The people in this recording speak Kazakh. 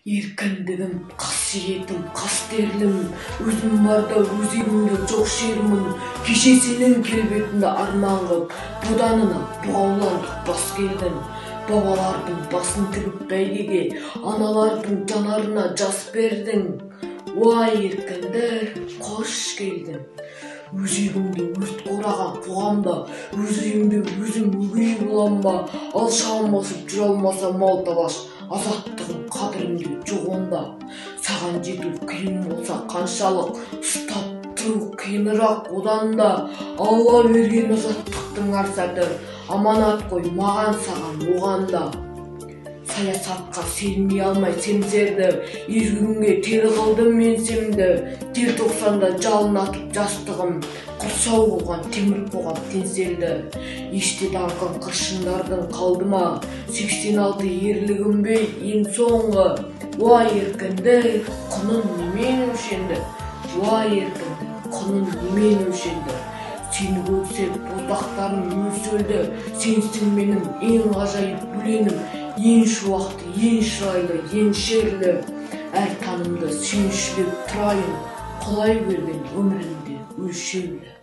Еркіндігім, қасиетім, қастерлім, өзім барда өзегімде жоқ шермін. Кеше сенің келбетіңді арман қып, буданына бұғауланып бас келдім. Бабалардың басын тігіп бәйгеге, аналардың жанарына жас бердің. Уай еркіндер, қош келдің. Өзегімді өрт қораған қоғамда, өзегімде өзім өгей болам ба? Алшағым басып жүре алмаса мал табаш, азаттығым қадірімде жоқ онда. Саған жету қиын болса қаншалық, ұстап тұру қиынырақ одан да. Алла берген азаттықтың арсаты, аманат қой маған саған оған да. Саясатқа сенмей алмай семсерді, езгінге тері қылдым мен семді. Желтоқсанда жалын атып жастығым, құрсау болған темір қоғам теңселді. Еште даңқын қыршындардың қалды ма, 86 ерлігім бе ең соңғы. Уай еркіндер, құнын немен өлшенді? Уай еркіндер, құнын немен өлшенді? Сені көрсе боздақтарым өлсөлді, сенсің менің ең ғажайып бүленім, ең шуақты, ең шырайлы, ең шерлі. Әр танымды сүйіншілеп тұрайын, құлай берген өмірімде өлшеулі.